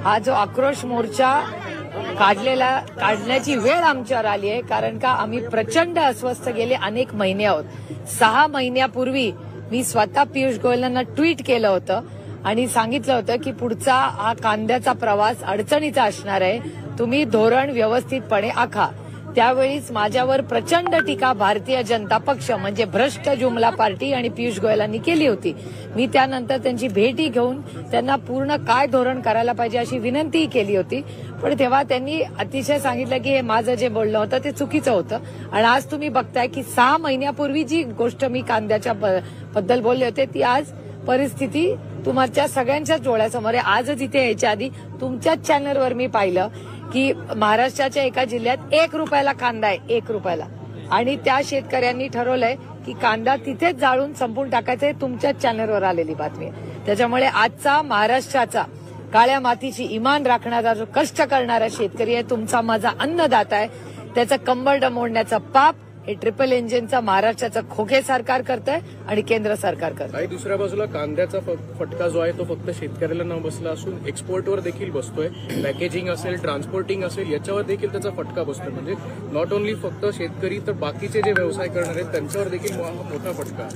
हा जो आक्रोश मोर्चा काढण्याची वेळ आमच्यावर आली आहे, कारण का आम्ही प्रचंड अस्वस्थ गेले अनेक महिने आहोत. 6 महिन्यापूर्वी मी स्वतः पियुष गोयलांना ट्विट केलं होतं आणि सांगितलं होतं की पुढचा हा कांद्याचा प्रवास अडचणीचा असणार आहे, तुम्ही धोरण व्यवस्थितपणे आखा. त्यावेळीच माझ्यावर प्रचंड टीका भारतीय जनता पक्ष म्हणजे भ्रष्ट जुमला पार्टी आणि पियुष गोयलांनी केली होती. मी त्यानंतर त्यांची भेटी घेऊन त्यांना पूर्ण काय धोरण करायला पाहिजे अशी विनंतीही केली होती. पण तेव्हा त्यांनी अतिशय सांगितलं की हे माझं जे बोलणं होतं ते चुकीचं होतं. आणि आज तुम्ही बघताय की 6 महिन्यापूर्वी जी गोष्ट मी कांद्याच्या बद्दल बोलले होते ती आज परिस्थिती तुमच्या सगळ्यांच्याच डोळ्यासमोर आहे. आजच इथे यायच्या आधी तुमच्याच चॅनलवर मी पाहिलं की महाराष्ट्राच्या एका जिल्ह्यात 1 रुपयाला कांदा आहे, 1 रुपयाला, आणि त्या शेतकऱ्यांनी ठरवलंय की कांदा तिथेच जाळून संपून टाकायचा. तुमच्याच चॅनलवर आलेली बातमी आहे. त्याच्यामुळे आजचा महाराष्ट्राचा काळ्या मातीची इमान राखणारा जो कष्ट करणारा शेतकरी आहे, तुमचा माझा अन्नदाता आहे, त्याचं कंबरडं मोडण्याचं पाप हे ट्रिपल इंजिनचा महाराष्ट्राचं खोके सरकार करतंय आणि केंद्र सरकार करतंय. आणि दुसऱ्या बाजूला कांद्याचा फटका जो आहे तो फक्त शेतकऱ्याला न बसला असून एक्सपोर्टवर देखील बसतोय. पॅकेजिंग असेल, ट्रान्सपोर्टिंग असेल, याच्यावर देखील त्याचा फटका बसतोय. म्हणजे नॉट ओन्ली फक्त शेतकरी तर बाकीचे जे व्यवसाय करणार आहेत त्यांच्यावर देखील मोठा फटका.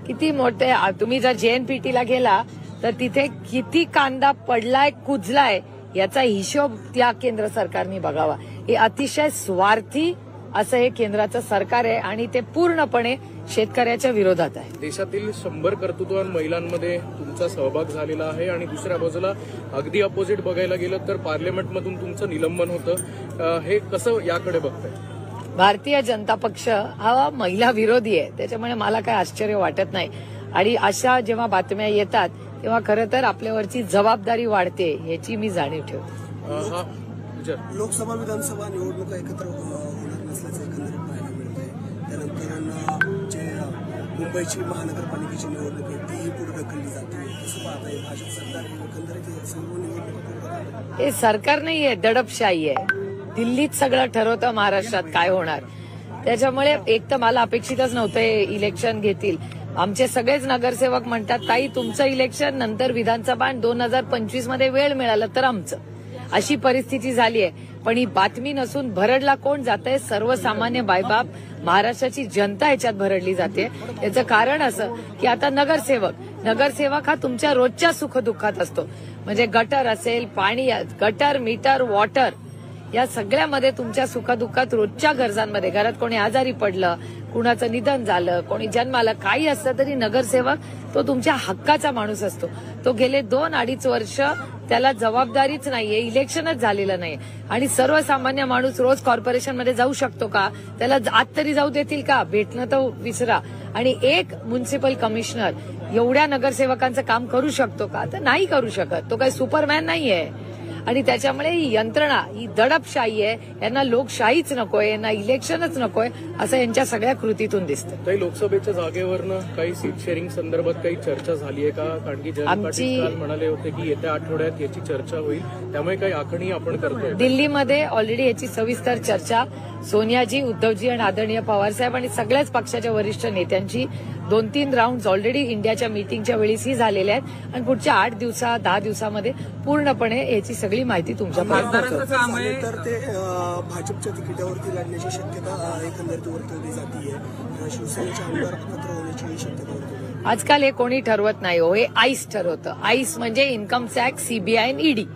किती मोठे, तुम्ही जर JNPTला गेला तर तिथे किती कांदा पडलाय, कुजलाय याचा हिशोब त्या केंद्र सरकारने बघावा. हे अतिशय स्वार्थी असं हे केंद्राचं सरकार आहे आणि ते पूर्णपणे शेतकऱ्याच्या विरोधात आहे. देशातील 100 कर्तृत्ववान महिलांमध्ये तुमचा सहभाग झालेला आहे आणि दुसऱ्या बाजूला अगदी अपोजिट बघायला गेलं तर पार्लमेंटमधून तुमचं निलंबन होतं. हे कसं याकडे बघताय? भारतीय जनता पक्ष हा महिला विरोधी आहे, त्याच्यामुळे मला काही आश्चर्य वाटत नाही. आणि अशा जेव्हा बातम्या येतात तेव्हा खरं तर आपल्यावरची जबाबदारी वाढते याची मी जाणीव ठेवते. लोकसभा विधानसभा निवडणुका एकत्र होणार नसल्याचं एकंदरीत पाहायला मिळतंय. त्यानंतर जे मुंबईची महानगरपालिकेची निवडणूक आहे तीही पुढे ढकलली जाते. कसं पाहताय भाजप सरकार एकंदरीत सर्व निवडणुका? हे सरकार नाहीये, दडपशाही आहे. दिल्लीत सगळं ठरवतं महाराष्ट्रात काय होणार. त्याच्यामुळे एक तर मला अपेक्षितच नव्हतं हे इलेक्शन घेतील. आमचे सगळेच नगरसेवक म्हणतात ताई तुमचं इलेक्शन नंतर विधानसभा 2025 मध्ये वेळ मिळाला तर आमचं, अशी परिस्थिती झाली आहे. पण ही बातमी नसून भरडला कोण जातंय? सर्वसामान्य बायबाप महाराष्ट्राची जनता याच्यात भरडली जाते. याचं कारण असं की आता नगरसेवक हा तुमच्या रोजच्या सुखदुःखात असतो. म्हणजे गटर असेल, पाणी, गटर, मीटर, वॉटर या सगळ्यामध्ये तुमच्या सुखदुःखात रोजच्या गरजांमध्ये, घरात कोणी आजारी पडलं, कुणाचं निधन झालं, कोणी जन्माला, काही असलं तरी नगरसेवक तो तुमच्या हक्काचा माणूस असतो. तो गेले 2-2.5 वर्ष त्याला जबाबदारीच नाहीये, इलेक्शनच झालेलं नाही. आणि सर्वसामान्य माणूस रोज कॉर्पोरेशनमध्ये जाऊ शकतो का? त्याला आत तरी जाऊ देतील का? भेटणं तर विसरा. आणि एक म्युन्सिपल कमिशनर एवढ्या नगरसेवकांचं काम करू शकतो का? तर नाही करू शकत. तो काही सुपरमॅन नाहीये. आणि त्याच्यामुळे ही यंत्रणा, ही दडपशाही आहे. यांना लोकशाहीच नकोय, यांना इलेक्शनच नकोय, असं यांच्या सगळ्या कृतीतून दिसतं. काही लोकसभेच्या जागेवरनं काही सीट शेअरिंग संदर्भात काही चर्चा झाली आहे का? कारण की जयंत पाटील काल म्हणाले होते की येत्या आठवड्यात याची चर्चा होईल, त्यामुळे काही आखणी आपण करतोय. दिल्लीमध्ये ऑलरेडी याची सविस्तर चर्चा सोनियाजी, उद्धवजी आणि आदरणीय पवारसाहेब आणि सगळ्याच पक्षाच्या वरिष्ठ नेत्यांची 2-3 राऊंड ऑलरेडी इंडियाच्या मीटिंगच्या वेळीही झालेल्या आहेत. आणि पुढच्या 8-10 दिवसामध्ये पूर्णपणे याची सगळी माहिती तुमच्यापर्यंत पोहोचवली. तर ते भाजपच्या तिकिटावरती लढण्याची शक्यता एकंदरीत वर्तवली जाते. शिवसेनेचे आमदार एकत्र होण्याची शक्यता वर्तवली. आजकाल हे कोणी ठरवत नाही हो, हे आईस ठरवतं. आईस म्हणजे इन्कम टॅक्स, CBI आणि ED.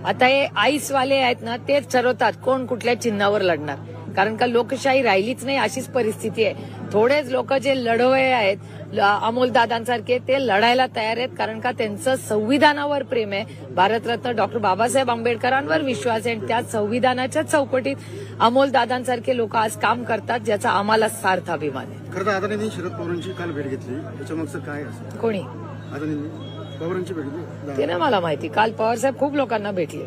आता हे आईसवाले आहेत ना, तेच ठरवतात कोण कुठल्या चिन्हावर लढणार. कारण का लोकशाही राहिलीच नाही, अशीच परिस्थिती आहे. थोडेच लोक जे लढवय आहेत, अमोलदादांसारखे, ते लढायला तयार आहेत. कारण का त्यांचं संविधानावर प्रेम आहे, भारतरत्न डॉक्टर बाबासाहेब आंबेडकरांवर विश्वास आहे. त्या संविधानाच्या चौकटीत अमोलदादांसारखे लोक आज काम करतात, ज्याचा आम्हाला सार्थ अभिमान आहे. खरं तर आदरणीय शरद पवारांची काल भेट घेतली, त्याच्यामागचं काय असं? कोणी आदरणीय पवारांची भेट घेतली ते नाही मला माहिती. काल पवारसाहेब खूप लोकांना भेटले.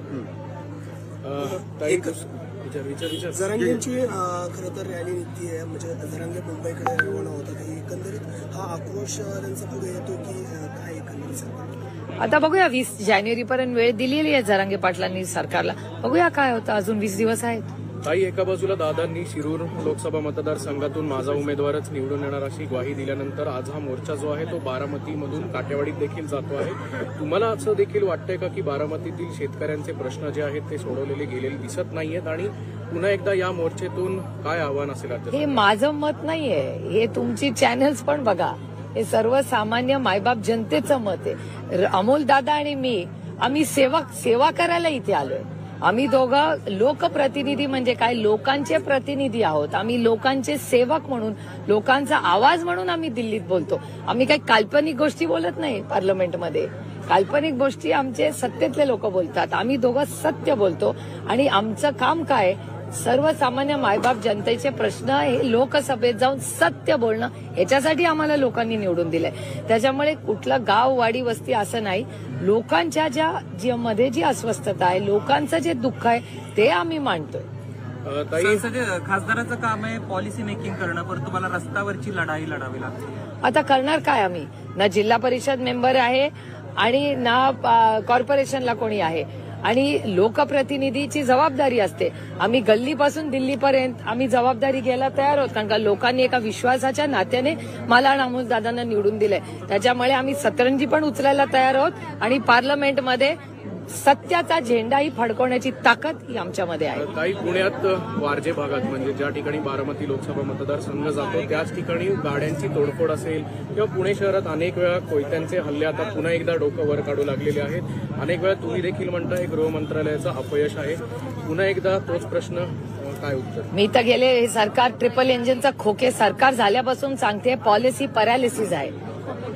जरांगेंची खरं तर रॅली निघतीये, म्हणजे जरांगे मुंबईकडे रवाना होतात. एकंदरीत हा आक्रोश त्यांचा पुढे येतो की काय एकंदरीत? आता बघूया, 20 जानेवारीपर्यंत वेळ दिलेली आहे जरांगे पाटलांनी सरकारला. बघूया काय होतं. अजून 20 दिवस आहेत. ताई, एका बाजूला दादांनी शिरूर लोकसभा मतदारसंघातून माझा उमेदवारच निवडून येणार अशी ग्वाही दिल्यानंतर आज हा मोर्चा जो आहे तो बारामतीमधून काटेवाडीत देखील जातो आहे. तुम्हाला असं देखील वाटतंय का की बारामतीतील शेतकऱ्यांचे प्रश्न जे आहेत ते सोडवलेले गेलेले दिसत नाहीयेत आणि पुन्हा एकदा या मोर्चेतून काय आव्हान असेल? हे माझं मत नाहीये, हे तुमची चॅनल्स पण बघा, हे सर्वसामान्य मायबाप जनतेचं मत आहे. अमोल दादा आणि मी आम्ही सेवा करायला इथे आलोय. आम्ही दोघं लोकप्रतिनिधी म्हणजे काय, लोकांचे प्रतिनिधी आहोत. आम्ही लोकांचे सेवक म्हणून, लोकांचा आवाज म्हणून आम्ही दिल्लीत बोलतो. आम्ही काही काल्पनिक गोष्टी बोलत नाही पार्लमेंटमध्ये. काल्पनिक गोष्टी आमचे सत्तेतले लोक बोलतात, आम्ही दोघं सत्य बोलतो. आणि आमचं काम काय, सर्वसामान्य मायबाप जनतेचे प्रश्न हे लोकसभेत जाऊन सत्य बोलणं, याच्यासाठी आम्हाला लोकांनी निवडून दिलंय. त्याच्यामुळे कुठलं गाव वाडी वस्ती असं नाही, लोकांच्या मध्ये जी अस्वस्थता आहे, लोकांचं जे दुःख आहे ते आम्ही मांडतोय. खासदाराचं काम आहे पॉलिसी मेकिंग करणं, पण तुम्हाला रस्त्यावरची लढाई लढावी लागते. आता करणार काय आम्ही? ना जिल्हा परिषद मेंबर आहे आणि ना कॉर्पोरेशनला कोणी आहे. आणि लोकप्रतिनिधीची जबाबदारी असते. आम्ही गल्लीपासून दिल्लीपर्यंत आम्ही जबाबदारी घ्यायला तयार आहोत, कारण का लोकांनी एका विश्वासाच्या नात्याने मला आणि अमोल दादांना निवडून दिलंय. त्याच्यामुळे आम्ही सतरंजी पण उचलायला तयार आहोत आणि पार्लमेंटमध्ये सत्याचा झेंडाही फडकवण्याची ताकद ही आमच्यामध्ये आहे. काही पुण्यात वारजे भागात म्हणजे ज्या ठिकाणी बारामती लोकसभा मतदारसंघ जातो त्याच ठिकाणी गाड्यांची तोडफोड असेल किंवा पुणे शहरात अनेक वेळा कोयत्यांचे हल्ले आता पुन्हा एकदा डोकं वर काढू लागलेले आहेत. अनेक वेळा तुम्ही देखील म्हणताय गृह मंत्रालयाचं अपयश आहे. पुन्हा एकदा तोच प्रश्न, काय उत्तर? मी तर गेले हे सरकार ट्रिपल इंजिनचं खोके सरकार झाल्यापासून सांगते, पॉलिसी पॅरालिसिस आहे.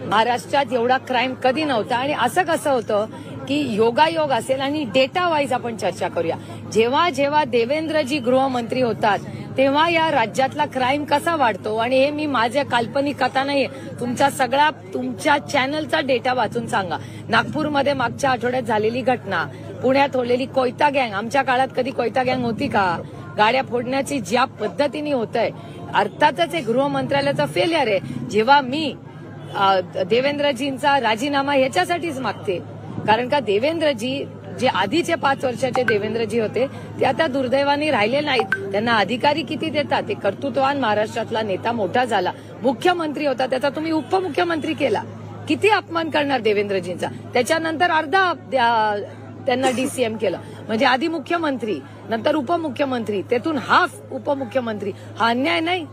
महाराष्ट्रात एवढा क्राईम कधी नव्हता. आणि असं कसं होतं की योगायोग असेल आणि डेटा वाईज आपण चर्चा करूया. जेव्हा जेव्हा देवेंद्रजी गृहमंत्री होतात तेव्हा या राज्यातला क्राईम कसा वाढतो. आणि हे मी माझ्या काल्पनिक कथा नाहीये, तुमच्या चॅनलचा डेटा वाचून सांगा. नागपूरमध्ये मागच्या आठवड्यात झालेली घटना, पुण्यात होलेली कोयता गँग, आमच्या काळात कधी कोयता गँग होती का? गाड्या फोडण्याची ज्या पद्धतीने होत आहे, अर्थातच हे गृह मंत्रालयाचा फेलियर आहे. जेव्हा मी देवेंद्रजींचा राजीनामा ह्याच्यासाठीच मागते, कारण का देवेंद्रजी जे आधीचे 5 वर्षाचे देवेंद्रजी होते ते आता दुर्दैवाने राहिले नाहीत. त्यांना अधिकारी किती देतात? ते कर्तृत्ववान महाराष्ट्रातला नेता मोठा झाला, मुख्यमंत्री होता, त्याचा तुम्ही उपमुख्यमंत्री केला. किती अपमान करणार देवेंद्रजींचा? त्याच्यानंतर अर्धा त्यांना डीसीएम केलं. म्हणजे आधी मुख्यमंत्री, नंतर उपमुख्यमंत्री, तेथून हाफ उपमुख्यमंत्री. हा अन्याय नाही?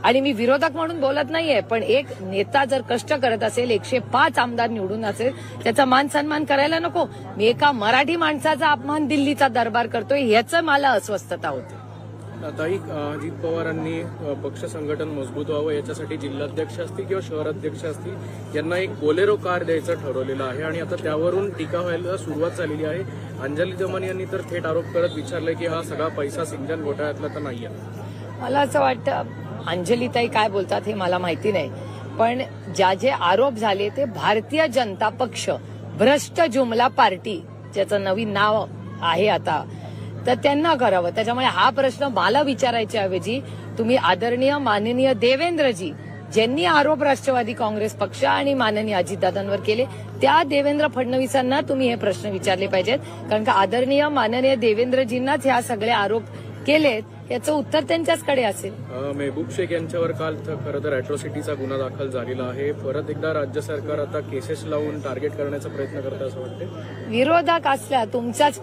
आणि मी विरोधक म्हणून बोलत नाहीये, पण एक नेता जर कष्ट करत असेल, 105 आमदार निवडून असेल, त्याचा मान सन्मान करायला नको? मी एका मराठी माणसाचा अपमान दिल्लीचा दरबार करतोय, याचं मला अस्वस्थता होते. ताई, अजित पवारांनी पक्ष संघटन मजबूत व्हावं याच्यासाठी जिल्हाध्यक्ष असतील किंवा शहराध्यक्ष असतील यांना एक बोलेरो कार द्यायचं ठरवलेलं आहे आणि आता त्यावरून टीका व्हायला सुरुवात झालेली आहे. अंजली दमन यांनी तर थेट आरोप करत विचारलंय की हा सगळा पैसा सिंचन घोटाळ्यातला तर नाहीये. मला असं वाटतं, अंजलीताई काय बोलतात हे मला माहिती नाही, पण जे आरोप झाले ते भारतीय जनता पक्ष भ्रष्ट जुमला पार्टी, ज्याचं नवीन नाव आहे आता, तर त्यांना करावं. त्याच्यामुळे हा प्रश्न मला विचारायच्या ऐवजी तुम्ही आदरणीय माननीय देवेंद्रजी, ज्यांनी आरोप राष्ट्रवादी काँग्रेस पक्ष आणि माननीय अजितदादांवर केले, त्या देवेंद्र फडणवीसांना तुम्ही हे प्रश्न विचारले पाहिजेत. कारण का आदरणीय माननीय देवेंद्रजींनाच ह्या सगळे आरोप केलेत, याचं उत्तर त्यांच्याचकडे असेल. मेहबूब शेख यांच्यावर काल खरं तर अॅट्रॉसिटीचा गुन्हा दाखल झालेला आहे. परत एकदा राज्य सरकार आता केसेस लावून टार्गेट करण्याचा प्रयत्न करतं असं वाटतं. विरोधक असल्या तुमच्याच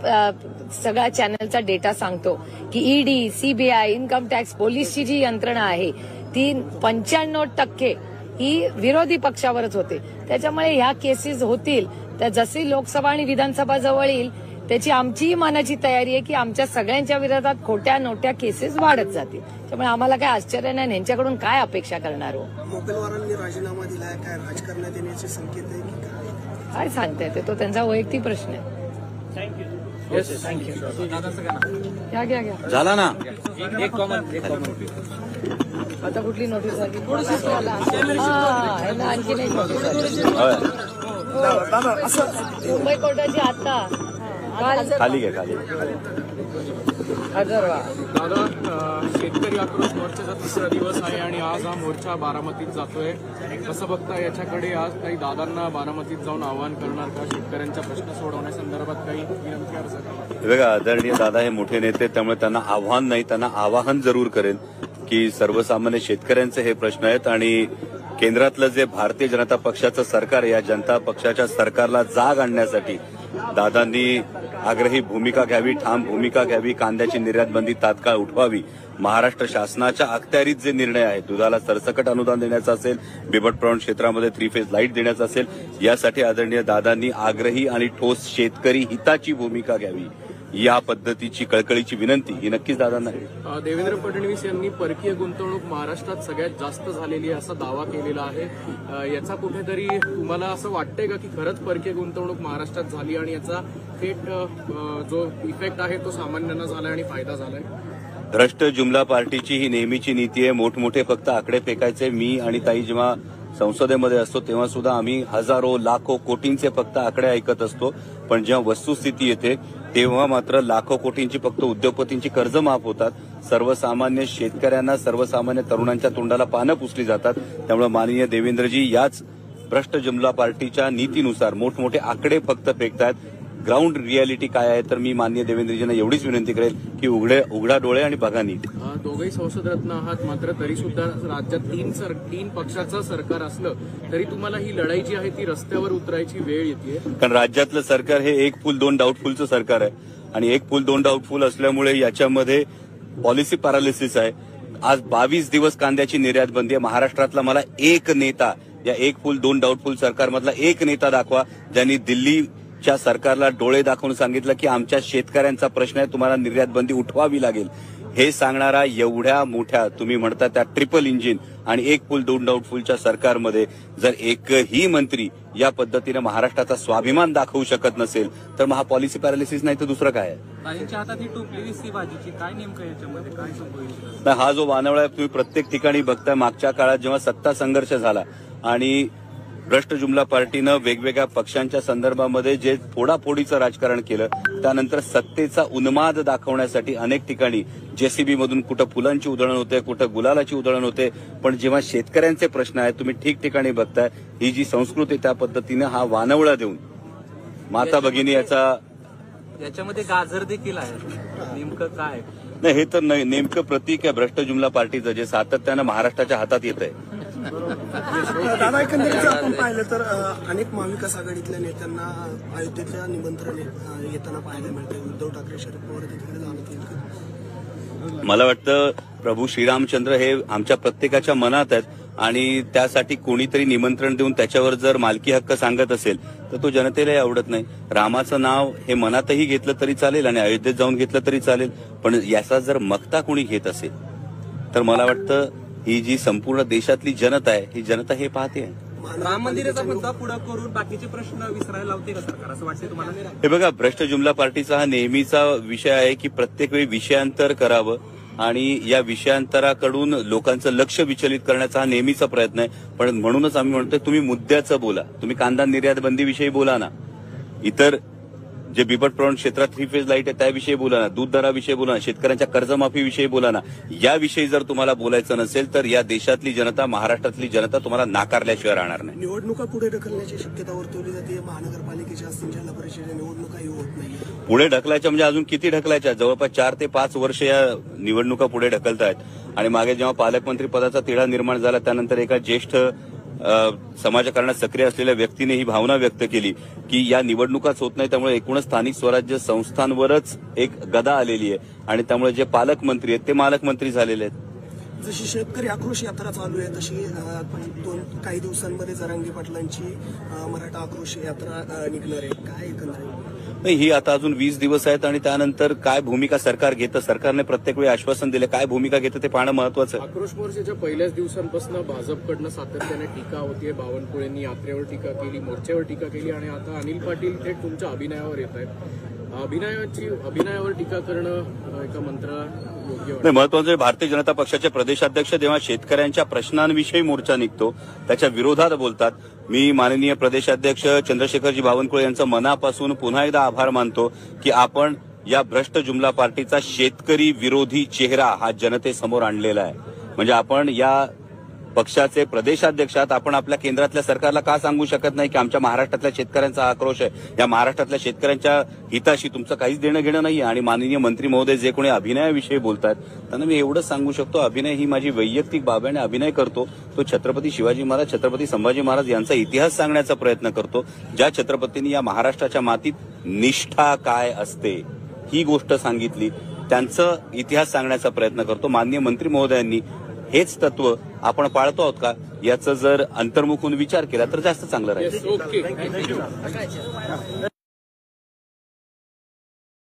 सगळ्या चॅनलचा डेटा सांगतो की ईडी, सीबीआय, इन्कम टॅक्स, पोलीसची जी यंत्रणा आहे ती 95% ही विरोधी पक्षावरच होते. त्याच्यामुळे ह्या केसेस होतील, त्या जशी लोकसभा आणि विधानसभा जवळ येईल त्याची आमचीही मनाची तयारी आहे की आमच्या सगळ्यांच्या विरोधात खोट्या नोट्या केसेस वाढत जातील. त्यामुळे आम्हाला काय आश्चर्य नाही, यांच्याकडून काय अपेक्षा करणार हो. मोपेलवारांनी राजीनामा दिलाय, काय राजकारणात येण्याचे संकेत आहे की काय सांगता येते, तो त्यांचा वैयक्तिक प्रश्न आहे. घ्या झाला ना. एक कॉमन आता कुठली नोटीस आली? आणखी नाही नोटीस आली. मुंबई कोर्टाची आता खाली घ्या खाली. हजर व्हा. दादा, शेतकरी आक्रोश मोर्चाचा तिसरा दिवस आहे आणि आज हा मोर्चा बारामतीत जातोय. कसं बघता याच्याकडे? आज काही दादांना बारामतीत जाऊन आवाहन करणार का? शेतकऱ्यांच्या प्रश्न सोडवण्यासंदर्भात काही विनंती अर्ज? बघा, आदरणीय दादा हे मोठे नेते, त्यामुळे त्यांना आव्हान नाही, त्यांना आवाहन जरूर करेन की सर्वसामान्य शेतकऱ्यांचे हे प्रश्न आहेत आणि केंद्रातलं जे भारतीय जनता पक्षाचं सरकार आहे, या जनता पक्षाच्या सरकारला जाग आणण्यासाठी दादांनी आग्रही भूमिका घ्यावी, ठाम भूमिका घ्यावी. कांद्याची निर्यात बंदी तात्काळ उठवावी. महाराष्ट्र शासनाच्या अखत्यारीत जे निर्णय आहेत, दुधाला सरसकट अनुदान देण्याचा असेल, बिबट प्रवण क्षेत्रामध्ये 3 फेज लाईट देण्याचा असेल, यासाठी आदरणीय दादांनी आग्रही आणि ठोस शेतकरी हिताची भूमिका घ्यावी. या पद्धतीची कळकळीची विनंती ही नक्कीच दादांना आहे. देवेंद्र फडणवीस यांनी परकीय गुंतवणूक महाराष्ट्रात सगळ्यात जास्त झालेली आहे असा दावा केलेला आहे. याचा कुठेतरी तुम्हाला असं वाटतंय का की खरंच परकीय गुंतवणूक महाराष्ट्रात झाली आणि याचा थेट जो इफेक्ट आहे तो सामान्यांना झालाय आणि फायदा झालाय? भ्रष्ट जुमला पार्टीची ही नेहमीची नीती आहे. मोठमोठे फक्त आकडे फेकायचे. मी आणि ताई जेव्हा संसदेमध्ये असतो तेव्हा सुद्धा आम्ही हजारो लाखो कोटींचे फक्त आकडे ऐकत असतो, पण जेव्हा वस्तुस्थिती येते तेव्हा मात्र लाखो कोटींची फक्त उद्योगपतींची कर्ज माफ होतात. सर्वसामान्य शेतकऱ्यांना, सर्वसामान्य तरुणांच्या तोंडाला पानं पुसली जातात. त्यामुळे माननीय देवेंद्रजी याच भ्रष्ट जुमला पार्टीच्या नीतीनुसार मोठमोठे आकडे फक्त फेकतात. ग्राउंड रियालिटी काय आहे तर मी माननीय देवेंद्रजींना एवढीच विनंती करेल की उघडा डोळे आणि बघा नीट. दोघेही संसदरत्न आहात, मात्र तरी सुद्धा राज्यात तीन पक्षाचं सरकार असलं तरी तुम्हाला ही लढाई जी आहे ती रस्त्यावर उतरायची वेळ येते. कारण राज्यातलं सरकार हे एक फुल दोन डाऊटफुलचं सरकार आहे आणि एक फुल दोन डाऊटफुल असल्यामुळे याच्यामध्ये पॉलिसी पॅरालिसिस आहे. आज 22 दिवस कांद्याची निर्यात बंदी आहे. महाराष्ट्रातला मला एक नेता, या एक फुल दोन डाऊटफुल सरकारमधला एक नेता दाखवा ज्यांनी दिल्लीच्या सरकारला डोळे दाखवून सांगितलं की आमच्या शेतकऱ्यांचा प्रश्न आहे, तुम्हाला निर्यात बंदी उठवावी लागेल. हे सांगणारा एवढ्या मोठ्या तुम्ही म्हणता त्या ट्रिपल इंजिन आणि एक फुल दोन डाऊटफुलच्या सरकारमध्ये जर एकही मंत्री या पद्धतीने महाराष्ट्राचा स्वाभिमान दाखवू शकत नसेल तर मग हा पॉलिसी पॅरालिसिस नाही तर दुसरं काय आहे? ताईंच्या हातात ही टोपली दिसती भाजीची, काय नेमकं याच्यामध्ये काय संभवित? नाही, हा जो वानवळा आहे तुम्ही प्रत्येक ठिकाणी बघताय. मागच्या काळात जेव्हा सत्ता संघर्ष झाला आणि भ्रष्ट जुमला पार्टीनं वेगवेगळ्या पक्षांच्या संदर्भामध्ये जे फोडाफोडीचं राजकारण केलं, त्यानंतर सत्तेचा उन्माद दाखवण्यासाठी अनेक ठिकाणी जेसीबी मधून कुठं फुलांची उधळण होते, कुठं गुलालाची उधळण होते. पण जेव्हा शेतकऱ्यांचे प्रश्न आहेत तुम्ही ठिकठिकाणी बघताय, ही जी संस्कृती त्या पद्धतीनं हा वानवळा देऊन माता भगिनी याच्यामध्ये गाजर देखील आहे, नेमकं काय? नाही, हे तर नेमकं प्रतीक आहे भ्रष्ट जुमला पार्टीचं जे सातत्यानं महाराष्ट्राच्या हातात येत आहे. दादा, एकंदरीत जर आपण पाहिलं तर अनेक महाविकास आघाडीतल्या नेत्यांना अयोध्येतल्या निमंत्रण येताना पाहायला मिळते. उद्धव ठाकरे, शरद पवार तिकडे जाणं. मला वाटतं प्रभू श्रीरामचंद्र हे आमच्या प्रत्येकाच्या मनात आहेत आणि त्यासाठी कोणीतरी निमंत्रण देऊन त्याच्यावर जर मालकी हक्क सांगत असेल तर तो जनतेलाही आवडत नाही. रामाचं नाव हे मनातही घेतलं तरी चालेल आणि अयोध्येत जाऊन घेतलं तरी चालेल, पण याचा जर मक्ता कोणी घेत असेल तर मला वाटतं ही जी संपूर्ण देशातली जनता आहे ही जनता हे पाहते आहे. राम मंदिराचा मुद्दा पुढे करून बाकीचे प्रश्न विसरायला लावते का सरकार, असं वाटते तुम्हाला? हे बघा, भ्रष्ट जुमला पार्टीचा हा नेहमीचा विषय आहे की प्रत्येक वेळी विषयांतर करावं आणि या विषयांतराकडून लोकांचं लक्ष विचलित करण्याचा हा नेहमीचा प्रयत्न आहे. पण म्हणूनच आम्ही म्हणतोय तुम्ही मुद्द्याचं बोला. तुम्ही कांदा निर्यात बंदीविषयी बोला ना, इतर जे बिबट प्रवण क्षेत्रात 3 फेज लाईट आहे त्याविषयी बोला ना, दूध दराविषयी बोला ना, शेतकऱ्यांच्या कर्जमाफीविषयी बोला ना. याविषयी जर तुम्हाला बोलायचं नसेल तर या देशातली जनता, महाराष्ट्रातली जनता तुम्हाला नाकारल्याशिवाय राहणार नाही. निवडणुका पुढे ढकलण्याची शक्यता वर्तवली जाते. महानगरपालिकेच्या असतील, जिल्हा परिषदेच्या निवडणुकाही होत नाही. पुढे ढकलायच्या म्हणजे अजून किती ढकलायच्या? जवळपास 4 ते 5 वर्ष या निवडणुका पुढे ढकलतायत आणि मागे जेव्हा पालकमंत्री पदाचा तिढा निर्माण झाला त्यानंतर एका ज्येष्ठ समाजकारणात सक्रिय असलेल्या व्यक्तीने ही भावना व्यक्त केली की या निवडणुकाच होत नाही, त्यामुळे एकूणच स्थानिक स्वराज्य संस्थांवरच एक गदा आलेली आहे आणि त्यामुळे जे पालकमंत्री आहेत ते मालकमंत्री झालेले आहेत. जशी शेतकरी आक्रोश यात्रा चालू आहे तशी काही दिवसांमध्ये जरांगे पाटलांची मराठा आक्रोश यात्रा निघणार आहे. काय एकंदरीत नाही, ही आता अजून 20 दिवस आहेत आणि त्यानंतर काय भूमिका सरकार घेतं, सरकारने प्रत्येक वेळी आश्वासन दिले, काय भूमिका घेतं ते पाहणं महत्वाचं आहे. आक्रोश मोर्चाच्या पहिल्याच दिवसांपासून भाजपकडनं सातत्याने टीका होतीये. बावनकुळेंनी यात्रेवर टीका केली, मोर्चावर टीका केली आणि आता अनिल पाटील थेट तुमच्या अभिनयावर येत आहेत. अभिनयावर टीका करणं एका मंत्र्याला योग्य वाटतं? महत्वाचं भारतीय जनता पक्षाचे प्रदेशाध्यक्ष जेव्हा शेतकऱ्यांच्या प्रश्नांविषयी मोर्चा निघतो त्याच्या विरोधात बोलतात, मी माननीय प्रदेशाध्यक्ष चंद्रशेखरजी बावनकुळे यांचं मनापासून पुन्हा एकदा आभार मानतो की आपण या भ्रष्ट जुमला पार्टीचा शेतकरी विरोधी चेहरा हा जनतेसमोर आणलेला आहे. म्हणजे आपण या पक्षाचे प्रदेशाध्यक्षात आपण आपल्या केंद्रातल्या सरकारला का सांगू शकत नाही की आमच्या महाराष्ट्रातल्या शेतकऱ्यांचा आक्रोश आहे, या महाराष्ट्रातल्या शेतकऱ्यांच्या हिताशी तुमचं काहीच देणं घेणं नाहीये. आणि माननीय मंत्री महोदय जे कोणी अभिनयाविषयी बोलतात त्यांना मी एवढंच सांगू शकतो, अभिनय ही माझी वैयक्तिक बाब आहे आणि अभिनय करतो तो छत्रपती शिवाजी महाराज, छत्रपती संभाजी महाराज यांचा इतिहास सांगण्याचा प्रयत्न करतो. ज्या छत्रपतींनी या महाराष्ट्राच्या मातीत निष्ठा काय असते ही गोष्ट सांगितली, त्यांचा इतिहास सांगण्याचा प्रयत्न करतो. माननीय मंत्री महोदयांनी हेच तत्व आपण पाळतो आहोत का याचं जर अंतर्मुख होऊन विचार केला तर जास्त चांगलं राहील. ओके.